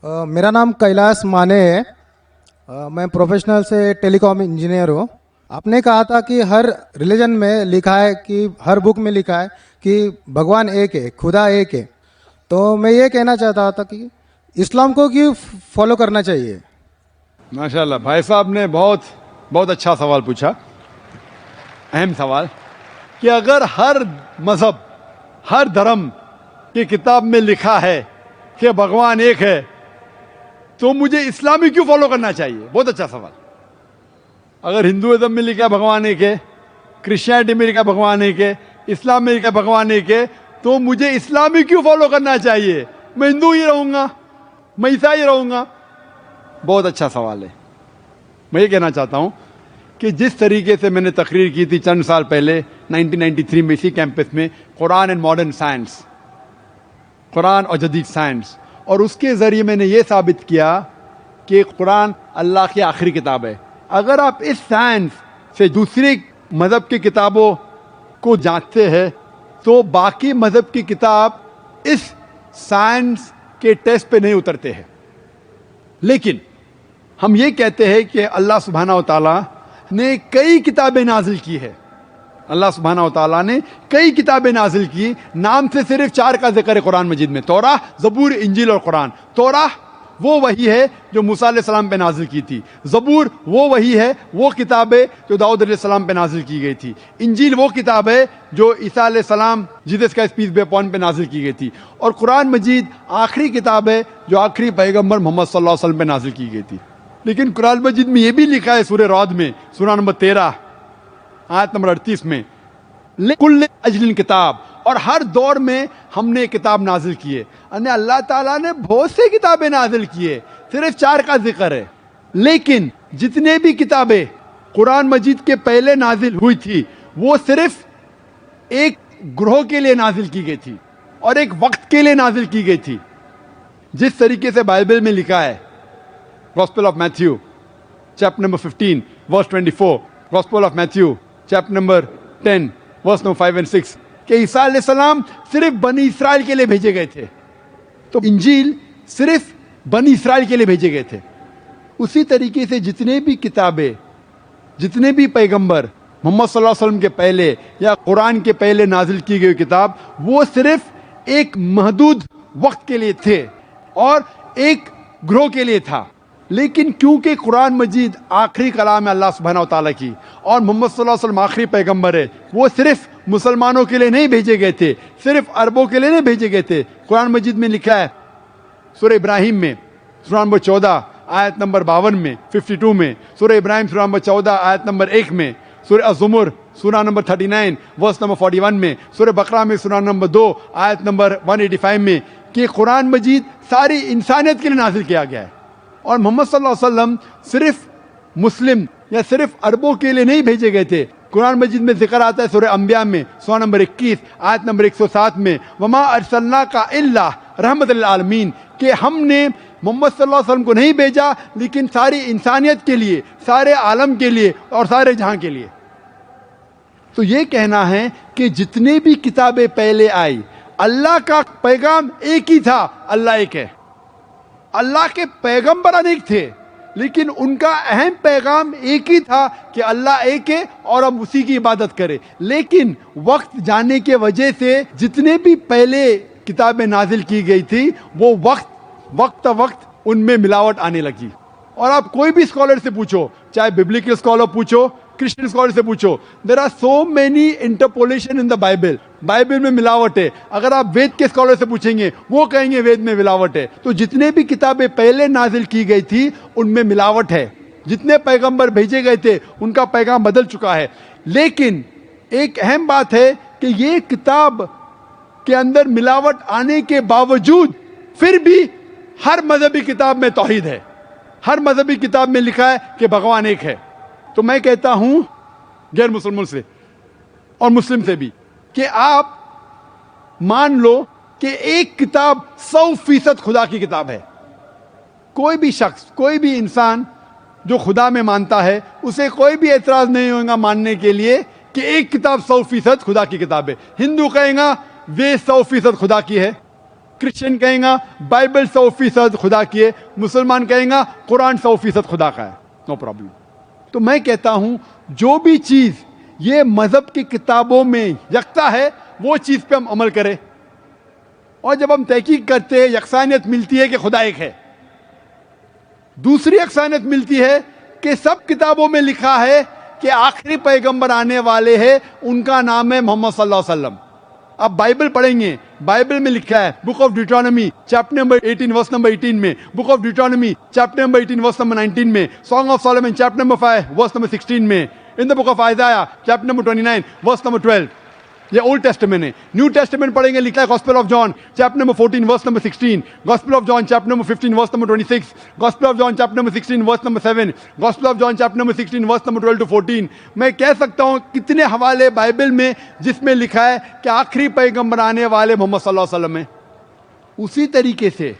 मेरा नाम कैलाश माने है। मैं प्रोफेशनल से टेलीकॉम इंजीनियर हूँ। आपने कहा था कि हर रिलीजन में लिखा है कि हर बुक में लिखा है कि भगवान एक है, खुदा एक है। तो मैं ये कहना चाहता था कि इस्लाम को क्यों फॉलो करना चाहिए। माशाल्लाह, भाई साहब ने बहुत बहुत अच्छा सवाल पूछा, अहम सवाल, कि अगर हर मजहब, हर धर्म की किताब में लिखा है कि भगवान एक है, तो मुझे इस्लामी क्यों फॉलो करना चाहिए। बहुत अच्छा सवाल। अगर हिंदुइज्म में लिखा भगवान एक है, क्रिश्चियनिटी में लिखा भगवान एक है, इस्लाम में लिखा भगवान एक है, तो मुझे इस्लामी क्यों फॉलो करना चाहिए। मैं हिंदू ही रहूंगा, मैं ईसाई रहूंगा। बहुत अच्छा सवाल है। मैं ये कहना चाहता हूं कि जिस तरीके से मैंने तकरीर की थी चंद साल पहले 1993 में इसी कैंपस में, Quran and modern science, Quran और जदीद साइंस, और उसके ज़रिए मैंने ये साबित किया कि कुरान अल्लाह की आखिरी किताब है। अगर आप इस साइंस से दूसरी मज़हब की किताबों को जांचते हैं तो बाकी मज़हब की किताब इस साइंस के टेस्ट पे नहीं उतरते हैं। लेकिन हम ये कहते हैं कि अल्लाह सुब्हानहू व तआला ने कई किताबें नाजिल की है। अल्लाह सुब्हानहू व तआला ने कई किताबें नाजिल की, नाम से सिर्फ 4 का जिक्र है कुरान मजीद में, तौराह, ज़बूर, इंजील और कुरान। तौराह वो वही है जो मूसा अलैहिस्सलाम पे नाजिल की थी। ज़बूर वो वही है, वो किताब है जो दाऊद अलैहिस्सलाम पे नाजिल की गई थी। इंजील वो किताब है जो ईसा अलैहिस्सलाम, जीसस का पीस बी अपॉन पे नाजिल की गई थी। और कुरान मजीद आखिरी किताब है जो आखिरी पैगंबर मोहम्मद सल्लल्लाहु अलैहि वसल्लम पे नाजिल की गई थी। लेकिन कुरान मजीद में ये भी लिखा है सूरह रअद में, सूरा नंबर 13 आयत नंबर 38 में, कुल्ल अजलिन किताब, और हर दौर में हमने किताब नाजिल की है। यानी अल्लाह ताला ने बहुत से किताबें नाजिल की है, सिर्फ 4 का जिक्र है। लेकिन जितने भी किताबें कुरान मजीद के पहले नाजिल हुई थी वो सिर्फ एक ग्रोह के लिए नाजिल की गई थी और एक वक्त के लिए नाजिल की गई थी। जिस तरीके से बाइबल में लिखा है, gospel of Matthew chapter number 15 verse 24, gospel of Matthew chapter number 10 verse number 5 and 6, कि ईसा अलैहिस्सलाम सिर्फ बनी इस्राइल के लिए भेजे गए थे, तो इंजील सिर्फ बनी इस्राइल के लिए भेजे गए थे। उसी तरीके से जितने भी किताबें, जितने भी पैगंबर मोहम्मद सल्लल्लाहु अलैहि वसल्लम के पहले या कुरान के पहले नाजिल की गई किताब, वो सिर्फ एक महदूद वक्त के लिए थे और एक ग्रोह के लिए था। लेकिन क्योंकि कुरान मजीद आखिरी कलाम है अल्लाह सुब्हानहू व तआला की, और मोहम्मद सल्लल्लाहु अलैहि वसल्लम आखिरी पैगंबर है, वो सिर्फ मुसलमानों के लिए नहीं भेजे गए थे, सिर्फ अरबों के लिए नहीं भेजे गए थे। कुरान मजीद में लिखा है सूरह इब्राहिम में सूरा नंबर 14 आयत नंबर 52 में, 52 में, सूरह इब्राहिम सूरा नंबर 14 आयत नंबर 1 में, सूरह अज़्ज़ुमर सूरा नंबर 39 वर्स नंबर 41 में, सूरह बकरा में सूरा नंबर 2 आयत नंबर 185 में, कि कुरान मजीद सारी इंसानियत के लिए नाजिल किया गया है। और मोहम्मद सल्लल्लाहु अलैहि वसल्लम सिर्फ मुस्लिम या सिर्फ अरबों के लिए नहीं भेजे गए थे। कुरान मजीद में जिक्र आता है सूरह अंबिया में सूरा नंबर 21 आयत नंबर 107 में, वमा अरसलनाका इल्ला रहमतल लिल आलमीन, कि हमने मोहम्मद सल्लल्लाहु अलैहि वसल्लम को नहीं भेजा लेकिन सारी इंसानियत के लिए, सारे आलम के लिए और सारे जहां के लिए। तो ये कहना है कि जितने भी किताबें पहले आई, अल्लाह का पैगाम एक ही था, अल्लाह एक है। अल्लाह के पैगंबर अनेक थे लेकिन उनका अहम पैगाम एक ही था कि अल्लाह एक है और हम उसी की इबादत करें। लेकिन वक्त जाने के वजह से जितने भी पहले किताबें नाजिल की गई थी वो वक्त उनमें मिलावट आने लगी। और आप कोई भी स्कॉलर से पूछो, चाहे बिब्लिकल स्कॉलर पूछो, क्रिश्चियन स्कॉलर से पूछो, there are so many interpolation in the Bible, Bible में मिलावट है। अगर आप वेद के स्कॉलर से पूछेंगे वो कहेंगे वेद में मिलावट है। तो जितने भी किताबें पहले नाजिल की गई थी उनमें मिलावट है। जितने पैगंबर भेजे गए थे उनका पैगाम बदल चुका है। लेकिन एक अहम बात है कि ये किताब के अंदर मिलावट आने के बावजूद फिर भी हर मजहबी किताब में तौहीद है, हर मजहबी किताब में लिखा है कि भगवान एक है। तो मैं कहता हूं गैर मुसलमान से और मुस्लिम से भी कि आप मान लो कि एक किताब 100% खुदा की किताब है। कोई भी शख्स, कोई भी इंसान जो खुदा में मानता है उसे कोई भी एतराज नहीं होगा मानने के लिए कि एक किताब 100% खुदा की किताब है। हिंदू कहेगा वे 100% खुदा की है, क्रिश्चियन कहेगा बाइबल 100% खुदा की है, मुसलमान कहेगा कुरान 100% खुदा का है, नो प्रॉब्लम। तो मैं कहता हूं जो भी चीज ये मजहब की किताबों में यकता है वो चीज पे हम अमल करें, और जब हम तहकीक करते हैं यकसानियत मिलती है कि खुदा एक है। दूसरी यकसानियत मिलती है कि सब किताबों में लिखा है कि आखिरी पैगंबर आने वाले हैं, उनका नाम है मोहम्मद सल्लल्लाहु अलैहि वसल्लम। आप बाइबल पढ़ेंगे, बाइबल में लिखा है Book of Deuteronomy chapter number 18 verse number 18 में, Book of Deuteronomy chapter number 18 verse number 19 में, Song of Solomon chapter number 5 verse number 16 में, in the Book of Isaiah chapter number 29 verse number 12। ये Old Testament है। New Testament पढ़ेंगे, लिखा है gospel of John chapter number 14 verse number 16, Gospel of John chapter number 15 verse number 26, gospel of John chapter number 16 verse number 7, gospel of John chapter number 16 verse number 12 to 14। मैं कह सकता हूं कितने हवाले Bible में जिसमें लिखा है कि आखिरी पैगंबर आने वाले मोहम्मद सल्लल्लाहु अलैहि वसल्लम है। उसी तरीके से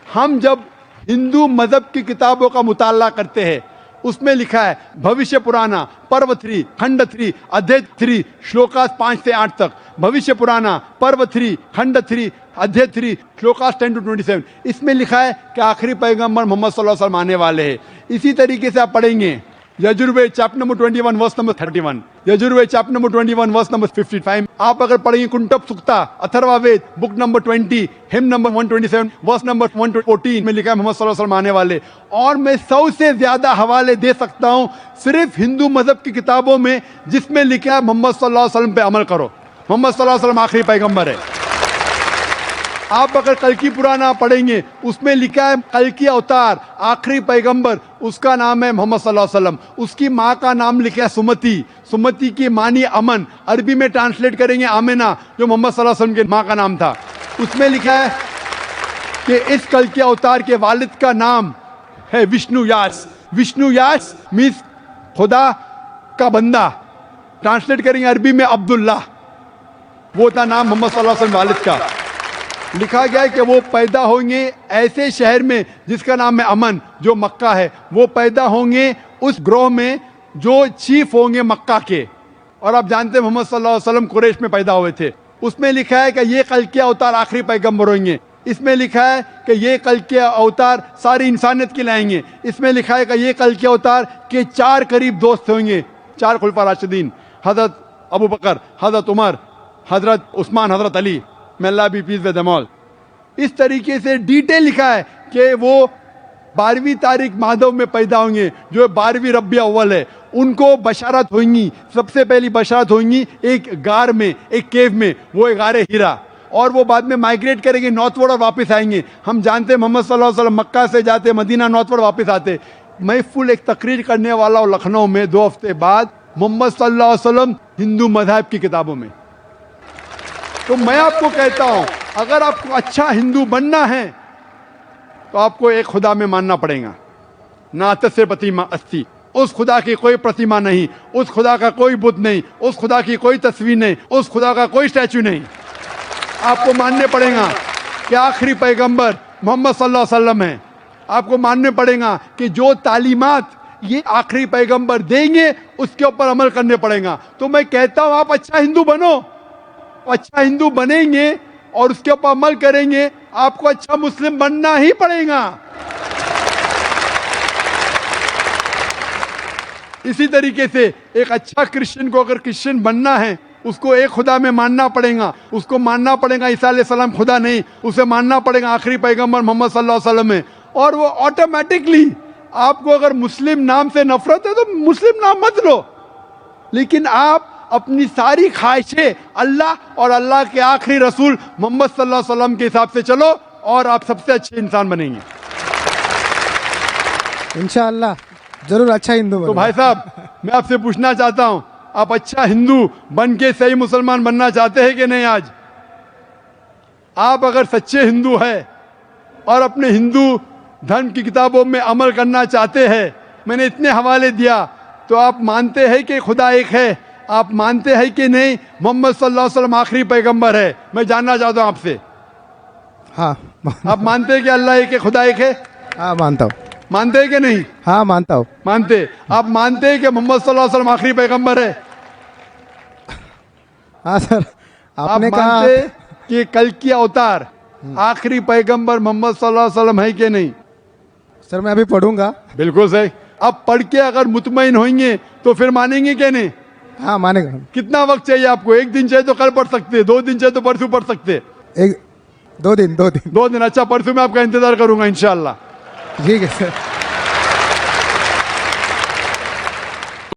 हम जब हिंदू मजहब की किताबों का मुताला करते हैं, उसमें लिखा है भविष्य पुराना पर्व 3 खंड 3 अध्याय 3 श्लोकास 5 से 8 तक, भविष्य पुराना पर्व 3 खंड 3 अध्याय 3 श्लोकास 10 to 27। इसमें लिखा है कि आखिरी पैगंबर मोहम्मद सल्लल्लाहु अलैहि वसल्लम आने वाले हैं। इसी तरीके से आप पढ़ेंगे Yajurveda chapter number 21 verse number 31, Yajurveda chapter number 21 verse number 55। आप अगर पढ़ेंगे Kuntap Sukta Atharvaveda book number 20 hymn number 127 verse number 114 में लिखा है मोहम्मद सल्लल्लाहु अलैहि वसल्लम आने वाले। और मैं 100 से ज्यादा हवाले दे सकता हूं सिर्फ हिंदू मजहब की किताबों में जिसमें लिखा है मोहम्मद सल्लल्लाहु अलैहि वसल्लम पे अमल करो, मोहम्मद सल्लल्लाहु अलैहि वसल्लम आखिरी पैगंबर है। आप अगर कल्कि पुराना पढ़ेंगे, उसमें लिखा है कल्कि अवतार आखिरी पैगंबर, उसका नाम है मोहम्मद सल्लल्लाहु अलैहि वसल्लम। उसकी माँ का नाम लिखा है सुमति, सुमति की मानी अमन, अरबी में ट्रांसलेट करेंगे आमिना, जो मोहम्मद सल्लल्लाहु अलैहि वसल्लम के माँ का नाम था। उसमें लिखा है कि इस कल्कि अवतार के वालिद का नाम है विष्णु यास, विष्णु यास मीन्स खुदा का बंदा, ट्रांसलेट करेंगे अरबी में अब्दुल्ला, वो था नाम मोहम्मद सल्लल्लाहु अलैहि वसल्लम वालिद का। लिखा गया है कि वो पैदा होंगे ऐसे शहर में जिसका नाम है अमन, जो मक्का है। वो पैदा होंगे उस ग्रोह में जो चीफ होंगे मक्का के। और आप जानते हैं मोहम्मद सल्लल्लाहु अलैहि वसल्लम कुरैश में पैदा हुए थे। उसमें लिखा है कि ये कल्कि अवतार आखिरी पैगंबर होंगे। इसमें लिखा है कि ये कल्कि अवतार सारी इंसानियत के लाएंगे। इसमें लिखा है कि ये कल्कि अवतार के 4 करीब दोस्त होंगे, 4 खुलफा राशिदीन, हजरत अबू बकर, हजरत उमर, हजरत उस्मान, हजरत Ali, may Allah be pleased with them all। इस तरीके से डिटेल लिखा है कि वो 12वीं तारीख माधव में पैदा होंगे, जो 12वीं रबिया अव्वल है। उनको बशारत होंगी, सबसे पहली बशारत होंगी एक गार में, एक केव में, वो है गारे हीरा। और वो बाद में माइग्रेट करेंगे नॉर्थवर्ड और वापस आएंगे। हम जानते हैं मोहम्मद सल्लल्लाहु अलैहि वसल्लम मक्का से जाते मदीना, नॉर्थवर्ड वापस आते। मैं फुल एक तकरीर करने वाला हूँ लखनऊ में 2 हफ्ते बाद, मोहम्मद सल्लल्लाहु अलैहि वसल्लम हिंदू मजहब की किताबों में। तो मैं आपको कहता हूं अगर आपको अच्छा हिंदू बनना है तो आपको एक खुदा में मानना पड़ेगा, ना से प्रतिमा अस्ति, उस खुदा की कोई प्रतिमा नहीं, उस खुदा का कोई बुत नहीं, उस खुदा की कोई तस्वीर नहीं, उस खुदा का कोई स्टैचू नहीं। आपको मानने पड़ेगा कि आखिरी पैगंबर मोहम्मद सल्लल्लाहु अलैहि वसल्लम है। आपको मानने पड़ेगा कि जो तालीमात ये आखिरी पैगंबर देंगे उसके ऊपर अमल करने पड़ेगा। तो मैं कहता हूं आप अच्छा हिंदू बनो, अच्छा हिंदू बनेंगे और उसके ऊपर अमल करेंगे, आपको अच्छा मुस्लिम बनना ही पड़ेगा। इसी तरीके से एक अच्छा क्रिश्चियन को अगर क्रिश्चियन बनना है, उसको एक खुदा में मानना पड़ेगा। उसको मानना पड़ेगा ईसा अलैहिस्सलाम खुदा नहीं, उसे मानना पड़ेगा आखिरी पैगंबर मोहम्मद सल्लल्लाहु अलैहि वसल्लम है। और वो ऑटोमेटिकली, आपको अगर मुस्लिम नाम से नफरत है तो मुस्लिम नाम मत लो, लेकिन आप अपनी सारी ख्वाहिशें अल्लाह और अल्लाह के आखिरी रसूल मोहम्मद सल्लल्लाहु अलैहि वसल्लम के हिसाब से चलो और आप सबसे अच्छे इंसान बनेंगे इंशाअल्लाह। जरूर अच्छा हिंदू तो बनो। भाई साहब, मैं आपसे पूछना चाहता हूं, आप अच्छा हिंदू बन के सही मुसलमान बनना चाहते हैं कि नहीं? आज आप अगर सच्चे हिंदू हैं और अपने हिंदू धर्म की किताबों में अमल करना चाहते हैं, मैंने इतने हवाले दिया, तो आप मानते हैं कि खुदा एक है? आप मानते हैं कि नहीं मोहम्मद सल्लल्लाहु अलैहि वसल्लम आखिरी पैगंबर है? मैं जानना चाहता हूं आपसे। हाँ आप मानते हैं कि अल्लाह एक है, खुदा एक है? हाँ मानता हूँ। मानते हैं कि नहीं? हाँ मानता हूँ। मानते। आप मानते हैं कि मोहम्मद सल्लल्लाहु अलैहि वसल्लम आखिरी पैगंबर है? हाँ सर, आप आपने कहा मानते कि कल की अवतार आखिरी पैगंबर मोहम्मद सल्लल्लाहु अलैहि वसल्लम है कि नहीं? सर मैं अभी पढ़ूंगा। बिल्कुल सही। अब पढ़ के अगर मुतमईन होंगे तो फिर मानेंगे कि नहीं? हाँ मानेगा। कितना वक्त चाहिए आपको? एक दिन चाहिए तो कल पढ़ सकते, 2 दिन चाहिए तो परसों पढ़ सकते। एक 2 दिन 2 दिन। 2 दिन? अच्छा, परसों मैं आपका इंतजार करूंगा इंशाल्लाह। ठीक है सर।